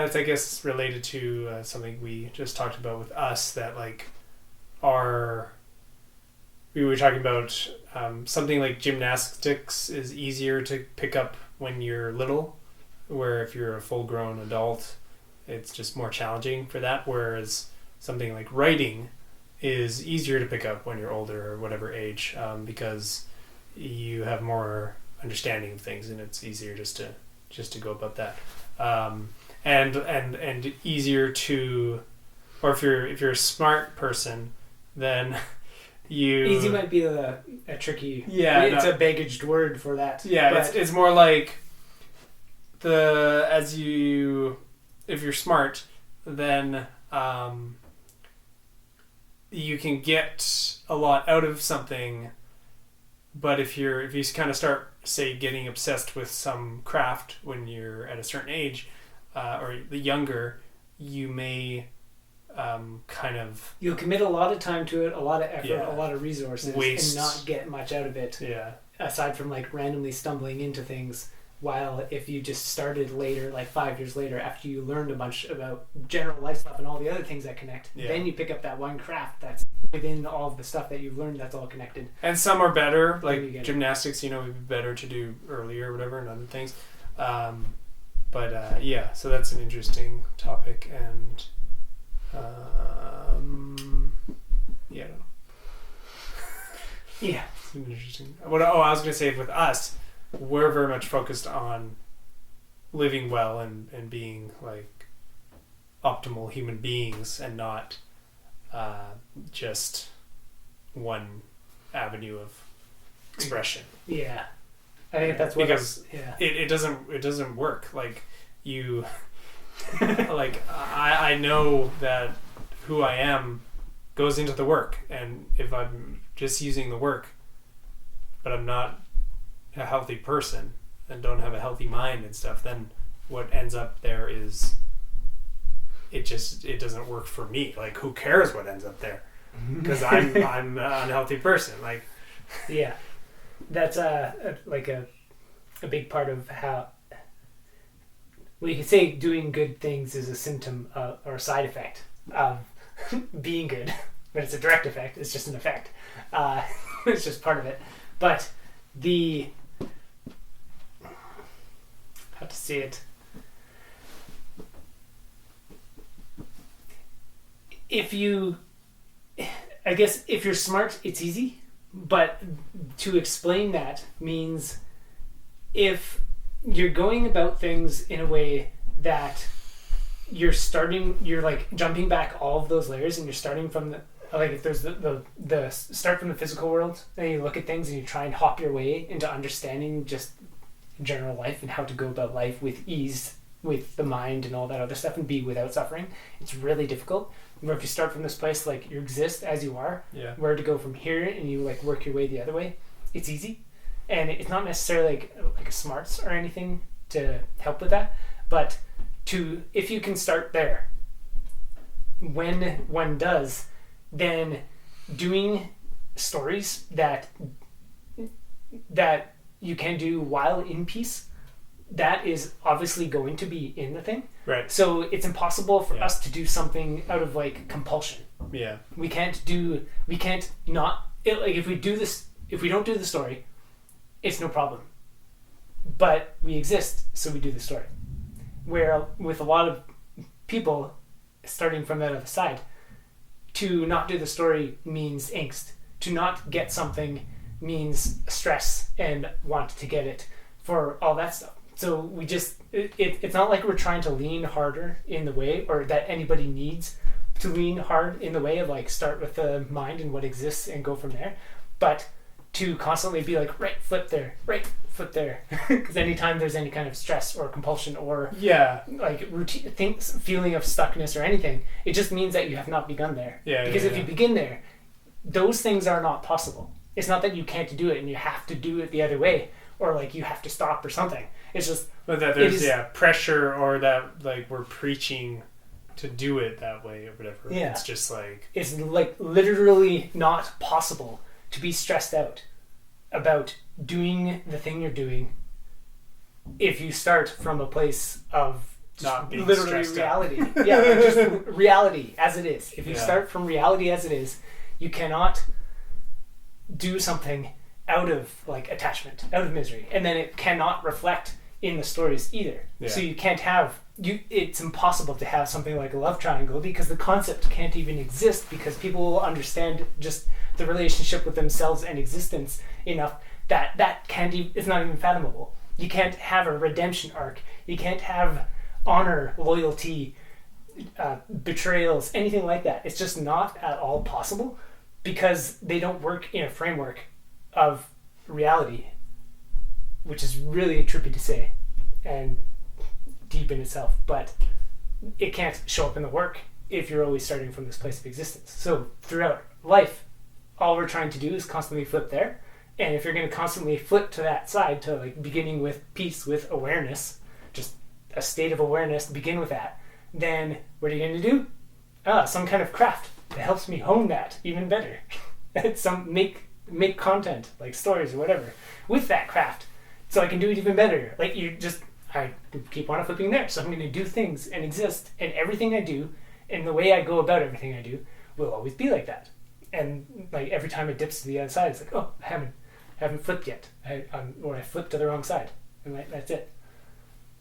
that's, I guess, related to something we just talked about with us, that like we were talking about something like gymnastics is easier to pick up when you're little, where if you're a full-grown adult, it's just more challenging for that, whereas something like writing is easier to pick up when you're older or whatever age, because you have more understanding of things and it's easier just to go about that, and easier to, or if you're a smart person, then easy might be a tricky, it's a baggaged word for that. It's more like if you're smart, then you can get a lot out of something, but if you kind of start, say, getting obsessed with some craft when you're at a certain age, or the younger, you may you'll commit a lot of time to it, a lot of effort, a lot of resources, waste, and not get much out of it. Aside from like randomly stumbling into things. While if you just started later, like 5 years later, after you learned a bunch about general life stuff and all the other things that connect, then you pick up that one craft that's within all of the stuff that you've learned that's all connected. And some are better, like gymnastics, would be better to do earlier or whatever, and other things. So that's an interesting topic, and I don't know. It's interesting. I was going to say, with us, we're very much focused on living well and being like optimal human beings, and not just one avenue of expression. I think that's what, because it doesn't work. Like you like I know that who I am goes into the work, and if I'm just using the work but I'm not a healthy person and don't have a healthy mind and stuff, then what ends up there is it doesn't work for me. Like, who cares what ends up there? Because I'm an unhealthy person. Like, that's a big part of how, well, you could say doing good things is a symptom or a side effect of being good, but it's a direct effect. It's just an effect. It's just part of it. But how to say it? If you're smart, it's easy. But to explain that means if you're going about things in a way that you're like jumping back all of those layers, and you're starting from if there's the start from the physical world, and you look at things and you try and hop your way into understanding just general life and how to go about life with ease, with the mind and all that other stuff, and be without suffering, it's really difficult. Where if you start from this place, like you exist as you are, where to go from here, and you like work your way the other way, it's easy. And it's not necessarily like a smarts or anything to help with that, but if you can start there, when one does, then doing stories that you can do while in peace, that is obviously going to be in the thing. Right. So it's impossible for us to do something out of like compulsion. Yeah. If we don't do the story, it's no problem. But we exist, so we do the story. Where with a lot of people starting from that other side, to not do the story means angst. To not get something means stress and want to get it, for all that stuff. So we just, it's not like we're trying to lean harder in the way, or that anybody needs to lean hard in the way of like start with the mind and what exists and go from there. But to constantly be like, right foot there, because anytime there's any kind of stress or compulsion or like routine things, feeling of stuckness or anything, it just means that you have not begun there. Because if you begin there, those things are not possible. It's not that you can't do it and you have to do it the other way, or like you have to stop or something. It's just, but that there's pressure, or that like we're preaching to do it that way or whatever. It's just like, it's like literally not possible to be stressed out about doing the thing you're doing if you start from a place of not being literally stressed reality. Yeah, like just reality as it is. If you Yeah. start from reality as it is, you cannot do something out of like attachment, out of misery, and then it cannot reflect in the stories either. Yeah. So you can't have it's impossible to have something like a love triangle because the concept can't even exist, because people will understand just the relationship with themselves and existence enough that can't it's not even fathomable. You can't have a redemption arc. You can't have honor, loyalty, betrayals, anything like that. It's just not at all possible because they don't work in a framework of reality, which is really trippy to say and deep in itself, but it can't show up in the work if you're always starting from this place of existence. So throughout life, all we're trying to do is constantly flip there. And if you're going to constantly flip to that side, to like beginning with peace, with awareness, just a state of awareness, begin with that, then what are you going to do? Some kind of craft that helps me hone that even better. Make content, like stories or whatever, with that craft, so I can do it even better. Like I keep on flipping there, so I'm going to do things and exist, and everything I do, and the way I go about everything I do, will always be like that. And like every time it dips to the other side, it's like, oh, I haven't flipped yet, or I flipped to the wrong side, and that's it.